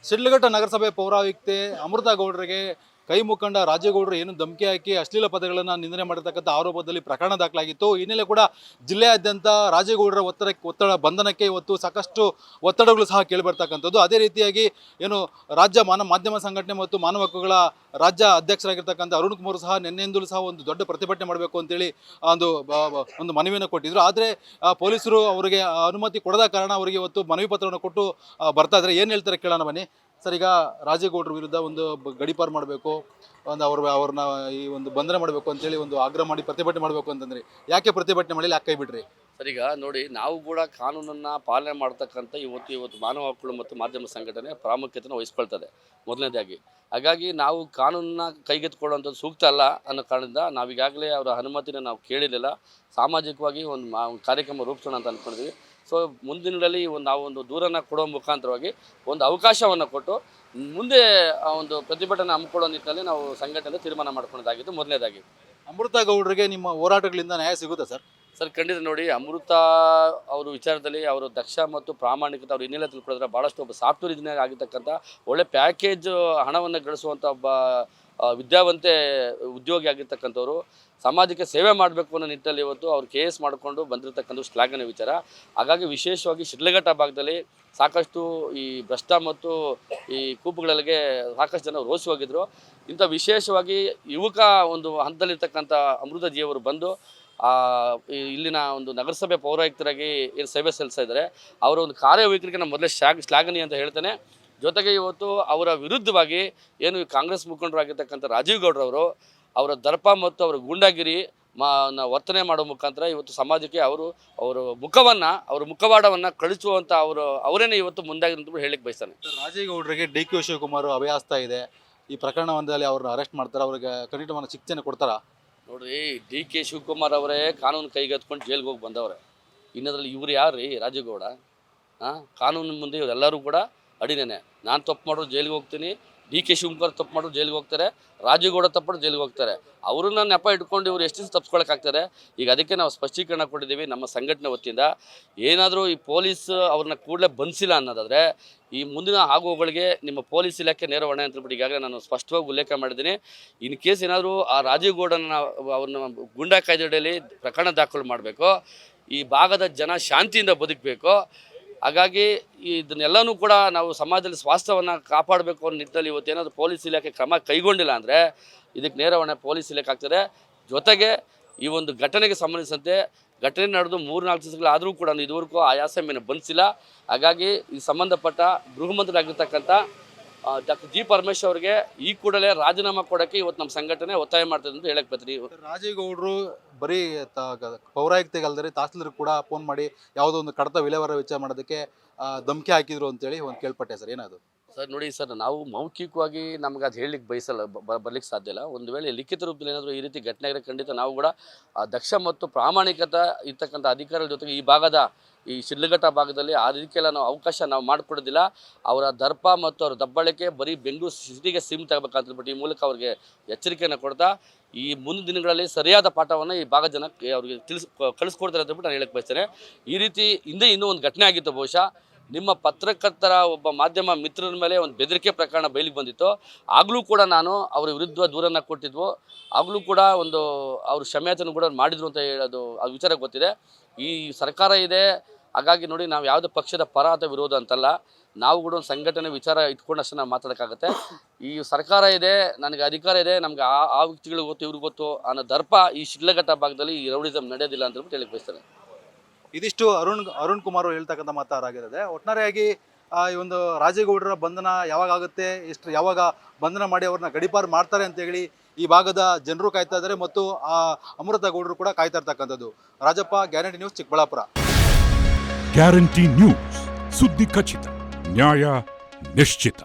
ಶಿಡ್ಲಘಟ್ಟ ನಗರಸಭೆ ಪೌರಾಯುಕ್ತೆ ಅಮೃತ ಗೌಡರಿಗೆ ಕೈ ಮುಖಂಡ ರಾಜೇಗೌಡರು ಏನು ಧಮಕಿ ಹಾಕಿ ಅಶ್ಲೀಲ ಪದಗಳನ್ನು ನಿಂದನೆ ಮಾಡಿರ್ತಕ್ಕಂಥ ಆರೋಪದಲ್ಲಿ ಪ್ರಕರಣ ದಾಖಲಾಗಿತ್ತು. ಹಿನ್ನೆಲೆ ಕೂಡ ಜಿಲ್ಲೆಯಾದ್ಯಂತ ರಾಜೇಗೌಡರ ಒತ್ತಡ ಬಂಧನಕ್ಕೆ ಇವತ್ತು ಸಾಕಷ್ಟು ಒತ್ತಡಗಳು ಸಹ ಕೇಳಿಬರ್ತಕ್ಕಂಥದ್ದು. ಅದೇ ರೀತಿಯಾಗಿ ಏನು ರಾಜ್ಯ ಮಾಧ್ಯಮ ಸಂಘಟನೆ ಮತ್ತು ಮಾನವ ಹಕ್ಕುಗಳ ರಾಜ್ಯ ಅಧ್ಯಕ್ಷರಾಗಿರ್ತಕ್ಕಂಥ ಅರುಣ್ ಕುಮಾರ್ ಸಹ ನಿನ್ನೆಯಿಂದಲೂ ಸಹ ಒಂದು ದೊಡ್ಡ ಪ್ರತಿಭಟನೆ ಮಾಡಬೇಕು ಅಂತೇಳಿ ಒಂದು ಮನವಿಯನ್ನು ಕೊಟ್ಟಿದ್ರು. ಆದರೆ ಪೊಲೀಸರು ಅವರಿಗೆ ಅನುಮತಿ ಕೊಡದ ಕಾರಣ ಅವರಿಗೆ ಇವತ್ತು ಮನವಿ ಪತ್ರವನ್ನು ಕೊಟ್ಟು ಬರ್ತಾ ಇದ್ದಾರೆ. ಏನು ಹೇಳ್ತಾರೆ ಕೇಳೋಣ ಬನ್ನಿ. ಸರ್, ಈಗ ರಾಜೇಗೌಡರ ವಿರುದ್ಧ ಒಂದು ಗಡೀಪಾರು ಮಾಡಬೇಕು, ಅವ್ರನ್ನ ಈ ಒಂದು ಬಂಧನ ಮಾಡಬೇಕು ಅಂತೇಳಿ ಒಂದು ಆಗ್ರಹ ಮಾಡಿ ಪ್ರತಿಭಟನೆ ಮಾಡಬೇಕು ಅಂತಂದ್ರಿ. ಯಾಕೆ ಪ್ರತಿಭಟನೆ ಮಾಡಿ ಯಾಕೆ ಕೈ ಬಿಡ್ರಿ? ಸರ್, ಈಗ ನೋಡಿ, ನಾವು ಕೂಡ ಕಾನೂನನ್ನು ಪಾಲನೆ ಮಾಡ್ತಕ್ಕಂಥ ಇವತ್ತು ಮಾನವ ಹಕ್ಕುಗಳು ಮತ್ತು ಮಾಧ್ಯಮ ಸಂಘಟನೆ ಪ್ರಾಮುಖ್ಯತೆಯನ್ನು ವಹಿಸ್ಕೊಳ್ತದೆ ಮೊದಲನೇದಾಗಿ. ಹಾಗಾಗಿ ನಾವು ಕಾನೂನನ್ನ ಕೈಗೆತ್ತಿಕೊಳ್ಳುವಂಥದ್ದು ಸೂಕ್ತ ಅಲ್ಲ ಅನ್ನೋ ಕಾರಣದಿಂದ ನಾವೀಗಾಗಲೇ ಅವರ ಅನುಮತಿನ ನಾವು ಕೇಳಿರಲಿಲ್ಲ. ಸಾಮಾಜಿಕವಾಗಿ ಒಂದು ಕಾರ್ಯಕ್ರಮ ರೂಪಿಸೋಣ ಅಂತ ಅಂದ್ಕೊಂಡಿದ್ವಿ. ಸೊ ಮುಂದಿನದಲ್ಲಿ ನಾವು ಒಂದು ದೂರನ್ನು ಕೊಡೋ ಮುಖಾಂತರವಾಗಿ ಒಂದು ಅವಕಾಶವನ್ನು ಕೊಟ್ಟು ಮುಂದೆ ಆ ಒಂದು ಪ್ರತಿಭಟನೆ ಹಮ್ಮಿಕೊಳ್ಳೋ ನಿಟ್ಟಿನಲ್ಲಿ ನಾವು ಸಂಘಟನೆ ತೀರ್ಮಾನ ಮಾಡ್ಕೊಳ್ಳೋದಾಗಿತ್ತು ಮೊದಲನೇದಾಗಿ. ಅಮೃತ ಗೌಡರಿಗೆ ನಿಮ್ಮ ಹೋರಾಟಗಳಿಂದ ನ್ಯಾಯ ಸಿಗುತ್ತಾ ಸರ್? ಸರ್, ಖಂಡಿತ. ನೋಡಿ, ಅಮೃತ ಅವರು ವಿಚಾರದಲ್ಲಿ ಅವರು ದಕ್ಷ ಮತ್ತು ಪ್ರಾಮಾಣಿಕತೆ ಅವ್ರು ಹಿನ್ನೆಲೆ ತಿಳ್ಕೊಳ್ಳೋದ್ರೆ ಭಾಳಷ್ಟು ಒಬ್ಬ ಸಾಫ್ಟ್ವೇರ್ ಇಂಜಿನಿಯರ್ ಆಗಿರ್ತಕ್ಕಂಥ ಒಳ್ಳೆ ಪ್ಯಾಕೇಜ್ ಹಣವನ್ನು ಗಳಿಸುವಂಥ ಒಬ್ಬ ವಿದ್ಯಾವಂತೆ ಉದ್ಯೋಗಿ ಆಗಿರ್ತಕ್ಕಂಥವ್ರು ಸಮಾಜಕ್ಕೆ ಸೇವೆ ಮಾಡಬೇಕು ಅನ್ನೋ ನಿಟ್ಟಿನಲ್ಲಿ ಇವತ್ತು ಅವ್ರು KS ಮಾಡಿಕೊಂಡು ಬಂದಿರತಕ್ಕಂಥ ಶ್ಲಾಘನೀಯ ವಿಚಾರ. ಹಾಗಾಗಿ ವಿಶೇಷವಾಗಿ ಶಿಡ್ಲಘಟ್ಟ ಭಾಗದಲ್ಲಿ ಸಾಕಷ್ಟು ಈ ಭ್ರಷ್ಟ ಮತ್ತು ಈ ಕೂಪುಗಳಿಗೆ ಸಾಕಷ್ಟು ಜನ ರೋಸಿ ಹೋಗಿದ್ರು. ಇಂಥ ವಿಶೇಷವಾಗಿ ಯುವಕ ಒಂದು ಹಂತದಲ್ಲಿರ್ತಕ್ಕಂಥ ಅಮೃತ ಜಿಯವರು ಬಂದು ಇಲ್ಲಿನ ಒಂದು ನಗರಸಭೆ ಪೌರಾಯುಕ್ತರಾಗಿ ಏನು ಸೇವೆ ಸಲ್ಲಿಸ್ತಾ ಇದ್ದಾರೆ, ಅವರ ಒಂದು ಕಾರ್ಯವೈಖರಿಗೆ ನಾನು ಮೊದಲೇ ಶ್ಲಾಘನೀಯ ಅಂತ ಹೇಳ್ತೇನೆ. ಜೊತೆಗೆ ಇವತ್ತು ಅವರ ವಿರುದ್ಧವಾಗಿ ಏನು ಕಾಂಗ್ರೆಸ್ ಮುಖಂಡರಾಗಿರ್ತಕ್ಕಂಥ ರಾಜೀವ್ ಗೌಡ್ರವರು ಅವರ ದರ್ಪ ಮತ್ತು ಅವರ ಗೂಂಡಾಗಿರಿ ವರ್ತನೆ ಮಾಡೋ ಮುಖಾಂತರ ಇವತ್ತು ಸಮಾಜಕ್ಕೆ ಅವರ ಮುಖವಾಡವನ್ನು ಕಳಿಸುವಂಥ ಅವರೇನೇ ಇವತ್ತು ಮುಂದಾಗಿ ಅಂತ ಹೇಳಿಕ್ಕೆ ಬಯಸ್ತಾನೆ. ರಾಜೀವ್ ಗೌಡರಿಗೆ DK ಶಿವಕುಮಾರ್ ಅಭಯಾಸ್ತ ಇದೆ. ಈ ಪ್ರಕರಣದಲ್ಲಿ ಅವ್ರನ್ನ ಅರೆಸ್ಟ್ ಮಾಡ್ತಾರೆ, ಅವ್ರಿಗೆ ಖಂಡಿತವಾದ ಶಿಕ್ಷೆ ಕೊಡ್ತಾರಾ? ನೋಡ್ರಿ, DK ಶಿವಕುಮಾರ್ ಅವರೇ ಕಾನೂನು ಕೈಗೆತ್ಕೊಂಡು ಜೈಲಿಗೆ ಹೋಗಿ ಬಂದವ್ರೆ. ಇನ್ನದ್ರಲ್ಲಿ ಇವ್ರು ಯಾರು ರೀ? ರಾಜೀವ್ ಗೌಡ. ಕಾನೂನು ಮುಂದೆ ಇವರೆಲ್ಲರೂ ಕೂಡ ಅಡಿನೇನೆ. ನಾನು ತಪ್ಪು ಮಾಡೋರು ಜೈಲಿಗೆ ಹೋಗ್ತೀನಿ, DK ಶಿವಕುಮಾರ್ ತಪ್ಪು ಮಾಡೋರು ಜೈಲಿಗೆ ಹೋಗ್ತಾರೆ, ರಾಜೀವ್ ಗೌಡ ತಪ್ಪು ಮಾಡೋರು ಜೈಲಿಗೆ ಹೋಗ್ತಾರೆ. ಅವ್ರನ್ನ ನೆಪ ಇಟ್ಕೊಂಡು ಇವ್ರು ಎಷ್ಟು ತಪ್ಪಿಸ್ಕೊಳಕ್ಕಾಗ್ತಾರೆ? ಈಗ ಅದಕ್ಕೆ ನಾವು ಸ್ಪಷ್ಟೀಕರಣ ಕೊಟ್ಟಿದ್ದೀವಿ ನಮ್ಮ ಸಂಘಟನೆ ವತಿಯಿಂದ. ಏನಾದರೂ ಈ ಪೊಲೀಸ್ ಅವ್ರನ್ನ ಕೂಡಲೇ ಬಂಧಿಸಿಲ್ಲ ಅನ್ನೋದಾದರೆ ಈ ಮುಂದಿನ ಆಗುವಗಳಿಗೆ ನಿಮ್ಮ ಪೊಲೀಸ್ ಇಲಾಖೆ ನೇರ ಹೊಣೆ ಅಂತ ಬಿಟ್ಟು ಈಗಾಗಲೇ ನಾನು ಸ್ಪಷ್ಟವಾಗಿ ಉಲ್ಲೇಖ ಮಾಡಿದ್ದೀನಿ. ಇನ್ ಕೇಸ್ ಏನಾದರೂ ಆ ರಾಜೀವ್ ಗೌಡನ ಅವ್ರನ್ನ ಗೂಂಡಾ ಕಾಯ್ದೆಯಲ್ಲಿ ಪ್ರಕರಣ ದಾಖಲು ಮಾಡಬೇಕು, ಈ ಭಾಗದ ಜನ ಶಾಂತಿಯಿಂದ ಬದುಕಬೇಕು. ಹಾಗಾಗಿ ಇದನ್ನೆಲ್ಲನೂ ಕೂಡ ನಾವು ಸಮಾಜದಲ್ಲಿ ಸ್ವಾಸ್ಥ್ಯವನ್ನು ಕಾಪಾಡಬೇಕು ಅನ್ನೋ ನಿಟ್ಟಿನಲ್ಲಿ ಇವತ್ತೇನಾದರೂ ಪೊಲೀಸ್ ಇಲಾಖೆ ಕ್ರಮ ಕೈಗೊಂಡಿಲ್ಲ ಅಂದರೆ ಇದಕ್ಕೆ ನೇರ ಹೊಣೆ ಪೊಲೀಸ್ ಇಲಾಖೆ ಆಗ್ತದೆ. ಜೊತೆಗೆ ಈ ಒಂದು ಘಟನೆಗೆ ಸಂಬಂಧಿಸಿದಂತೆ ಘಟನೆ ನಡೆದು 3-4 ದಿವಸಗಳಾದರೂ ಕೂಡ ಇದುವರೆಗೂ ಆ ಆಸಾಮಿಯನ್ನು ಬಂಧಿಸಿಲ್ಲ. ಹಾಗಾಗಿ ಈ ಸಂಬಂಧಪಟ್ಟ ಗೃಹ ಮಂತ್ರಿಯಾಗಿರ್ತಕ್ಕಂಥ ಡಾಕ್ಟರ್ G. ಪರಮೇಶ್ವರ್ ಅವರಿಗೆ ಈ ಕೂಡಲೇ ರಾಜೀನಾಮೆ ಕೊಡೋಕ್ಕೆ ಇವತ್ತು ನಮ್ಮ ಸಂಘಟನೆ ಒತ್ತಾಯ ಮಾಡ್ತದೆ ಅಂತ ಹೇಳಕ್ಕೆ ಬರ್ತೀವಿ. ರಾಜೀವ್ ಗೌಡರು ಬರೀ ಪೌರಾಯುಕ್ತೆಗಲ್ದರೆ ತಹಸೀಲ್ದಾರ್ ಕೂಡ ಫೋನ್ ಮಾಡಿ ಯಾವುದೋ ಒಂದು ಕಡತ ವಿಲೇವಾರಿ ವೆಚ್ಚ ಮಾಡೋದಕ್ಕೆ ಧಮಕಿ ಹಾಕಿದ್ರು ಅಂತೇಳಿ ಒಂದು ಕೇಳ್ಪಟ್ಟೆ ಸರ್, ಏನದು? ಸರ್, ನೋಡಿ ಸರ್, ನಾವು ಮೌಖಿಕವಾಗಿ ನಮ್ಗೆ ಅದು ಹೇಳಲಿಕ್ಕೆ ಬರ್ಲಿಕ್ಕೆ ಸಾಧ್ಯ ಇಲ್ಲ. ಒಂದು ವೇಳೆ ಲಿಖಿತ ರೂಪದಲ್ಲಿ ಏನಾದರೂ ಈ ರೀತಿ ಘಟನೆ ಆಗಿರೋ ಖಂಡಿತ ನಾವು ಕೂಡ ದಕ್ಷ ಮತ್ತು ಪ್ರಾಮಾಣಿಕತೆ ಇರ್ತಕ್ಕಂಥ ಅಧಿಕಾರಿಗಳ ಜೊತೆಗೆ ಈ ಭಾಗದ ಈ ಶಿಡ್ಲಘಟ್ಟ ಭಾಗದಲ್ಲಿ ಆ ರೀತಿಯೆಲ್ಲ ನಾವು ಅವಕಾಶ ನಾವು ಮಾಡಿಕೊಡೋದಿಲ್ಲ. ಅವರ ದರ್ಪ ಮತ್ತು ಅವರ ದಬ್ಬಾಳಿಕೆ ಬರೀ ಬೆಂಗಳೂರು ಸಿಟಿಗೆ ಸೀಮಿತ ಆಗಬೇಕಂತಬಿಟ್ಟು ಈ ಮೂಲಕ ಅವ್ರಿಗೆ ಎಚ್ಚರಿಕೆಯನ್ನು ಕೊಡ್ತಾ ಈ ಮುಂದಿನ ದಿನಗಳಲ್ಲಿ ಸರಿಯಾದ ಪಾಠವನ್ನು ಈ ಭಾಗದ ಜನಕ್ಕೆ ಅವ್ರಿಗೆ ಕಳಿಸ್ಕೊಡ್ತಾರೆ ಅಂತ ಬಿಟ್ಟು ನಾನು ಹೇಳಕ್ಕೆ ಬಯಸ್ತೇನೆ. ಈ ರೀತಿ ಹಿಂದೆ ಇನ್ನೂ ಒಂದು ಘಟನೆ ಆಗಿತ್ತು. ಬಹುಶಃ ನಿಮ್ಮ ಪತ್ರಕರ್ತರ ಒಬ್ಬ ಮಾಧ್ಯಮ ಮಿತ್ರರ ಮೇಲೆ ಒಂದು ಬೆದರಿಕೆ ಪ್ರಕರಣ ಬಯಲಿಗೆ ಬಂದಿತ್ತು. ಆಗಲೂ ಕೂಡ ನಾನು ಅವರ ವಿರುದ್ಧ ದೂರನ್ನು ಕೊಟ್ಟಿದ್ವು. ಆಗಲೂ ಕೂಡ ಒಂದು ಅವರು ಕ್ಷಮೆಯಾಚನೆ ಕೂಡ ಮಾಡಿದ್ರು ಅಂತ ಹೇಳೋದು ಆ ವಿಚಾರ ಗೊತ್ತಿದೆ. ಈ ಸರ್ಕಾರ ಇದೆ, ಹಾಗಾಗಿ ನೋಡಿ, ನಾವು ಯಾವುದೇ ಪಕ್ಷದ ಪರ ಅಥವಾ ವಿರೋಧ ಅಂತಲ್ಲ, ನಾವು ಕೂಡ ಒಂದು ಸಂಘಟನೆ ವಿಚಾರ ಇಟ್ಕೊಂಡಷ್ಟು ನಾವು ಮಾತಾಡೋಕ್ಕಾಗತ್ತೆ. ಈ ಸರ್ಕಾರ ಇದೆ, ನನಗೆ ಅಧಿಕಾರ ಇದೆ, ನಮ್ಗೆ ಆ ವ್ಯಕ್ತಿಗಳಿಗೆ ಗೊತ್ತು, ಇವ್ರಿಗೆ ಗೊತ್ತು ಅನ್ನೋ ದರ್ಪ ಈ ಶಿಡ್ಲಘಟ್ಟ ಭಾಗದಲ್ಲಿ ಈ ರೌಡಿಸಮ್ ನಡೆಯೋದಿಲ್ಲ ಅಂತ ಹೇಳಿ ಬಯಸ್ತಾರೆ. ಇದಿಷ್ಟು ಅರುಣ್ ಕುಮಾರ್ ಹೇಳ್ತಕ್ಕಂಥ ಮಾತಾಡಾಗಿರುತ್ತೆ. ಒಟ್ಟಾರೆಯಾಗಿ ಈ ಒಂದು ರಾಜೇಗೌಡರ ಬಂಧನ ಯಾವಾಗ ಆಗುತ್ತೆ, ಯಾವಾಗ ಬಂಧನ ಮಾಡಿ ಅವ್ರನ್ನ ಗಡೀಪಾರು ಮಾಡ್ತಾರೆ ಅಂತ ಹೇಳಿ ಈ ಭಾಗದ ಜನರು ಕಾಯ್ತಾ ಇದ್ದಾರೆ ಮತ್ತು ಅಮೃತ ಗೌಡರು ಕೂಡ ಕಾಯ್ತಾ ಇರ್ತಕ್ಕಂಥದ್ದು. Rajappa, Guarantee News, Chikkaballapur. Guarantee News, ಸುದ್ದಿ ಖಚಿತ, ನ್ಯಾಯ ನಿಶ್ಚಿತ.